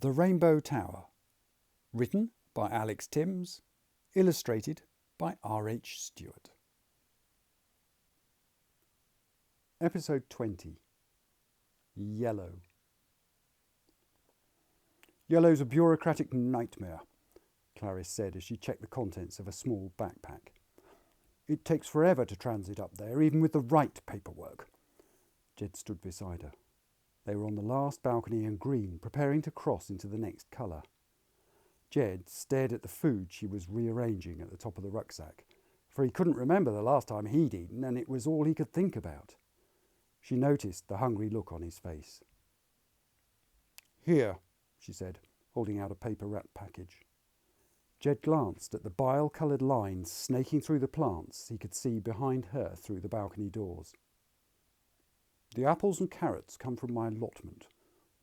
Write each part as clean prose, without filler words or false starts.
The Rainbow Tower. Written by Alex Tymms. Illustrated by R H Stewart. Episode 20. Yellow. Yellow's a bureaucratic nightmare, Clarice said as she checked the contents of a small backpack. It takes forever to transit up there, even with the right paperwork. Jed stood beside her. They were on the last balcony in green, preparing to cross into the next colour. Jed stared at the food she was rearranging at the top of the rucksack, for he couldn't remember the last time he'd eaten, and it was all he could think about. She noticed the hungry look on his face. "Here," she said, holding out a paper-wrapped package. Jed glanced at the bile-coloured lines snaking through the plants he could see behind her through the balcony doors. "The apples and carrots come from my allotment,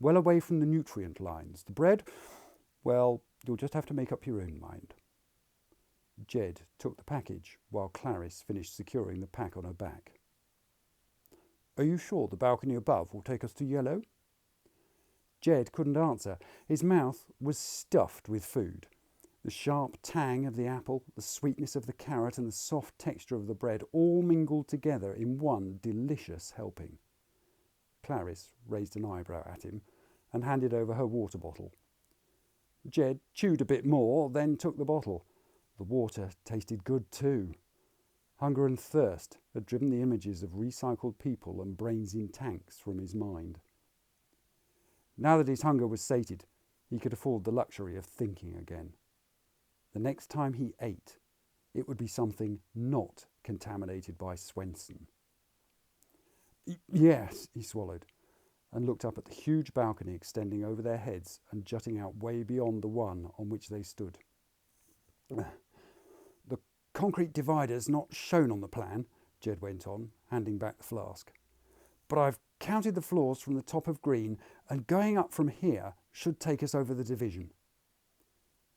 well away from the nutrient lines. The bread, well, you'll just have to make up your own mind." Jed took the package while Clarice finished securing the pack on her back. "Are you sure the balcony above will take us to Yellow?" Jed couldn't answer. His mouth was stuffed with food. The sharp tang of the apple, the sweetness of the carrot, and the soft texture of the bread all mingled together in one delicious helping. Clarice raised an eyebrow at him and handed over her water bottle. Jed chewed a bit more, then took the bottle. The water tasted good too. Hunger and thirst had driven the images of recycled people and brains in tanks from his mind. Now that his hunger was sated, he could afford the luxury of thinking again. The next time he ate, it would be something not contaminated by Swenson. "Yes," he swallowed, and looked up at the huge balcony extending over their heads and jutting out way beyond the one on which they stood. "The concrete divider's not shown on the plan," Jed went on, handing back the flask. "But I've counted the floors from the top of green, and going up from here should take us over the division."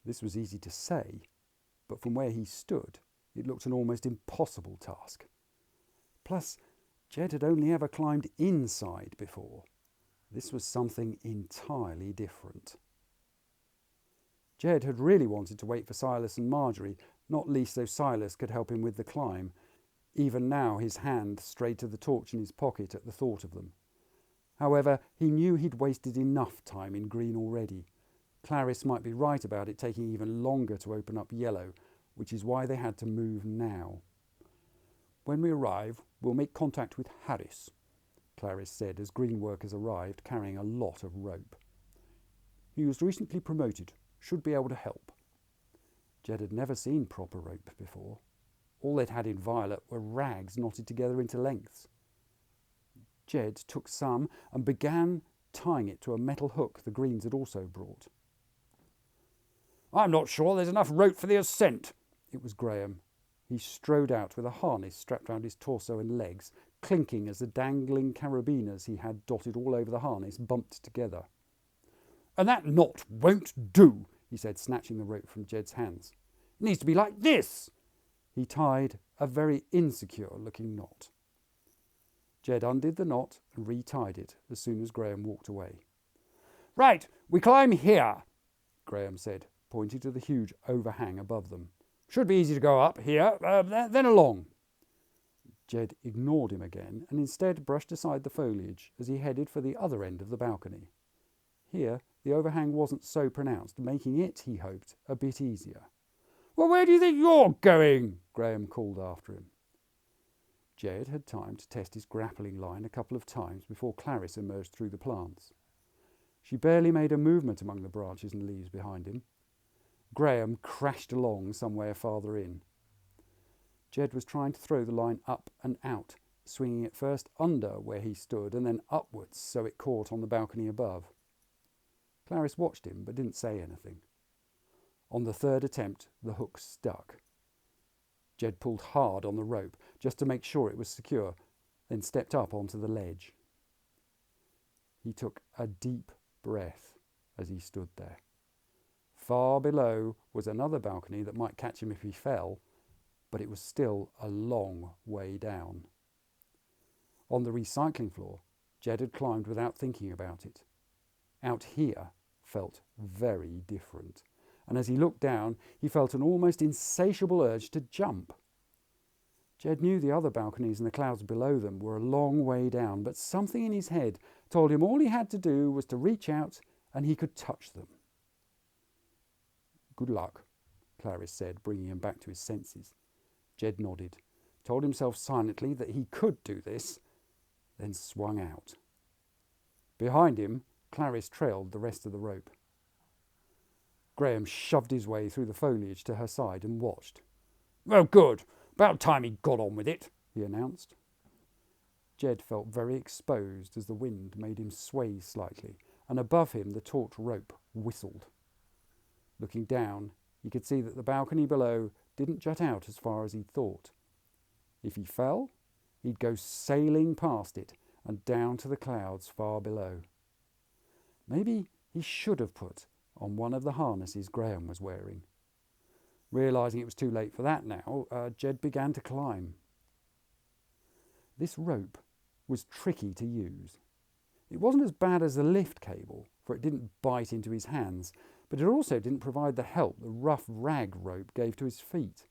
This was easy to say, but from where he stood, it looked an almost impossible task. Plus, Jed had only ever climbed inside before. This was something entirely different. Jed had really wanted to wait for Silas and Marjorie, not least so Silas could help him with the climb. Even now his hand strayed to the torch in his pocket at the thought of them. However, he knew he'd wasted enough time in green already. Clarice might be right about it taking even longer to open up Yellow, which is why they had to move now. "When we arrive, we'll make contact with Harris," Clarice said as green workers arrived carrying a lot of rope. "He was recently promoted, should be able to help." Jed had never seen proper rope before. All they'd had in Violet were rags knotted together into lengths. Jed took some and began tying it to a metal hook the Greens had also brought. "I'm not sure there's enough rope for the ascent." It was Graham. He strode out with a harness strapped round his torso and legs, clinking as the dangling carabiners he had dotted all over the harness bumped together. "And that knot won't do," he said, snatching the rope from Jed's hands. "It needs to be like this." He tied a very insecure-looking knot. Jed undid the knot and retied it as soon as Graham walked away. "Right, we climb here," Graham said, pointing to the huge overhang above them. "Should be easy to go up here, then along." Jed ignored him again and instead brushed aside the foliage as he headed for the other end of the balcony. Here, the overhang wasn't so pronounced, making it, he hoped, a bit easier. "Well, where do you think you're going?" Graham called after him. Jed had time to test his grappling line a couple of times before Clarice emerged through the plants. She barely made a movement among the branches and leaves behind him. Graham crashed along somewhere farther in. Jed was trying to throw the line up and out, swinging it first under where he stood and then upwards so it caught on the balcony above. Clarice watched him but didn't say anything. On the third attempt, the hook stuck. Jed pulled hard on the rope just to make sure it was secure, then stepped up onto the ledge. He took a deep breath as he stood there. Far below was another balcony that might catch him if he fell, but it was still a long way down. On the recycling floor, Jed had climbed without thinking about it. Out here, felt very different, and as he looked down, he felt an almost insatiable urge to jump. Jed knew the other balconies and the clouds below them were a long way down, but something in his head told him all he had to do was to reach out and he could touch them. "Good luck," Clarice said, bringing him back to his senses. Jed nodded, told himself silently that he could do this, then swung out. Behind him, Clarice trailed the rest of the rope. Graham shoved his way through the foliage to her side and watched. "Well, good. About time he got on with it," he announced. Jed felt very exposed as the wind made him sway slightly, and above him the taut rope whistled. Looking down, he could see that the balcony below didn't jut out as far as he'd thought. If he fell, he'd go sailing past it and down to the clouds far below. Maybe he should have put on one of the harnesses Graham was wearing. Realising it was too late for that now, Jed began to climb. This rope was tricky to use. It wasn't as bad as the lift cable, for it didn't bite into his hands, but it also didn't provide the help the rough rag rope gave to his feet.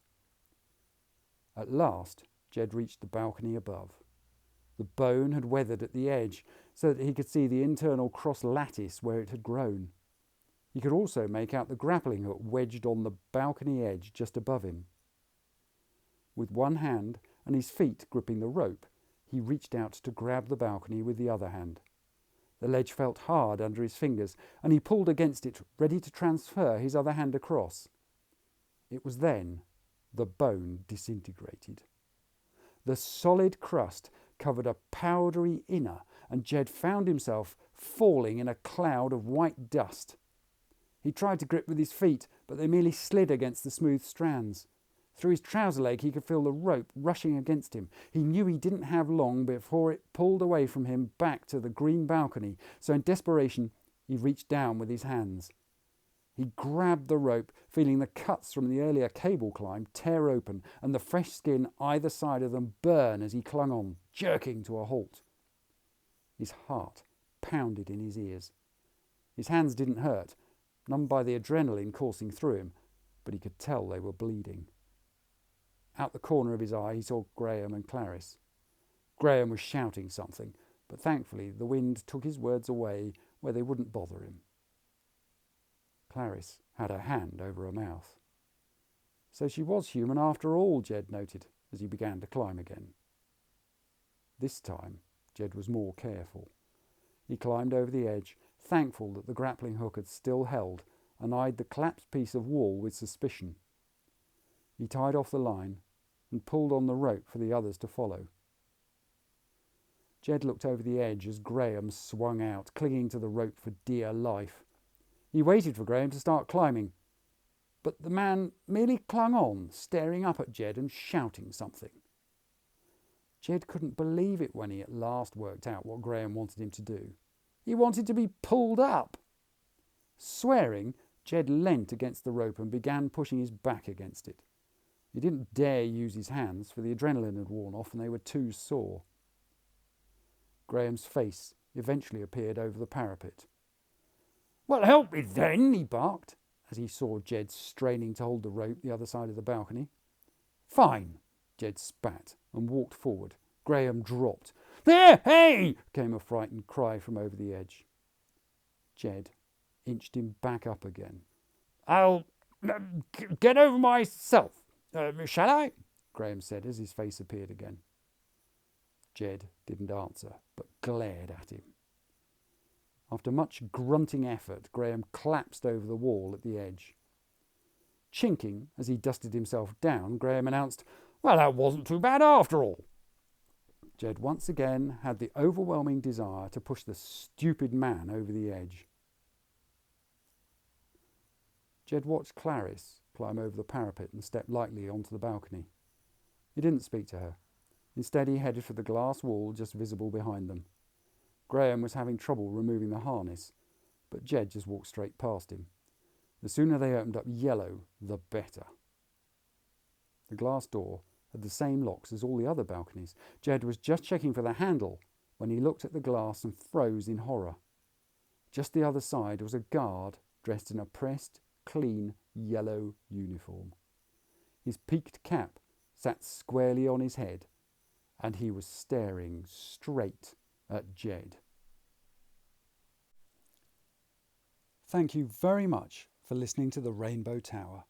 At last, Jed reached the balcony above. The bone had weathered at the edge so that he could see the internal cross lattice where it had grown. He could also make out the grappling hook wedged on the balcony edge just above him. With one hand and his feet gripping the rope, he reached out to grab the balcony with the other hand. The ledge felt hard under his fingers, and he pulled against it, ready to transfer his other hand across. It was then the bone disintegrated. The solid crust covered a powdery inner, and Jed found himself falling in a cloud of white dust. He tried to grip with his feet, but they merely slid against the smooth strands. Through his trouser leg he could feel the rope rushing against him. He knew he didn't have long before it pulled away from him back to the green balcony, so in desperation he reached down with his hands. He grabbed the rope, feeling the cuts from the earlier cable climb tear open and the fresh skin either side of them burn as he clung on, jerking to a halt. His heart pounded in his ears. His hands didn't hurt, numbed by the adrenaline coursing through him, but he could tell they were bleeding. Out the corner of his eye he saw Graham and Clarice. Graham was shouting something, but thankfully the wind took his words away where they wouldn't bother him. Clarice had her hand over her mouth. So she was human after all, Jed noted, as he began to climb again. This time, Jed was more careful. He climbed over the edge, thankful that the grappling hook had still held, and eyed the collapsed piece of wall with suspicion. He tied off the line and pulled on the rope for the others to follow. Jed looked over the edge as Graham swung out, clinging to the rope for dear life. He waited for Graham to start climbing, but the man merely clung on, staring up at Jed and shouting something. Jed couldn't believe it when he at last worked out what Graham wanted him to do. He wanted to be pulled up. Swearing, Jed leant against the rope and began pushing his back against it. He didn't dare use his hands, for the adrenaline had worn off and they were too sore. Graham's face eventually appeared over the parapet. "Well, help me then," he barked, as he saw Jed straining to hold the rope the other side of the balcony. "Fine," Jed spat and walked forward. Graham dropped. "There, hey!" came a frightened cry from over the edge. Jed inched him back up again. "I'll get over myself, shall I?" Graham said as his face appeared again. Jed didn't answer, but glared at him. After much grunting effort, Graham collapsed over the wall at the edge. Chinking as he dusted himself down, Graham announced, "Well, that wasn't too bad after all." Jed once again had the overwhelming desire to push the stupid man over the edge. Jed watched Clarice climb over the parapet and step lightly onto the balcony. He didn't speak to her. Instead, he headed for the glass wall just visible behind them. Graham was having trouble removing the harness, but Jed just walked straight past him. The sooner they opened up yellow, the better. The glass door had the same locks as all the other balconies. Jed was just checking for the handle when he looked at the glass and froze in horror. Just the other side was a guard dressed in a pressed, clean, yellow uniform. His peaked cap sat squarely on his head, and he was staring straight at Jed. Thank you very much for listening to The Rainbow Tower.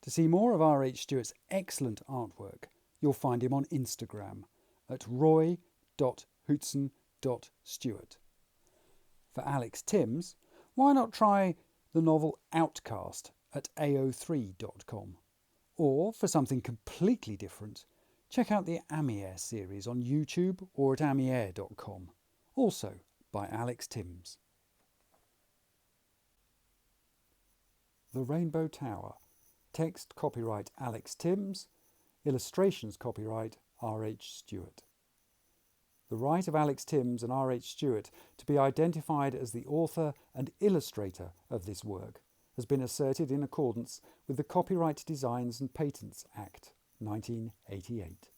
To see more of R H Stewart's excellent artwork, you'll find him on Instagram at roy.hootson.stewart. For Alex Tymms, why not try the novel OutCaste at ao3.com? Or, for something completely different, check out the Amier series on YouTube or at amier.com, also by Alex Tymms. The Rainbow Tower. Text copyright Alex Tymms. Illustrations copyright R H Stewart. The right of Alex Tymms and R H Stewart to be identified as the author and illustrator of this work has been asserted in accordance with the Copyright Designs and Patents Act 1988.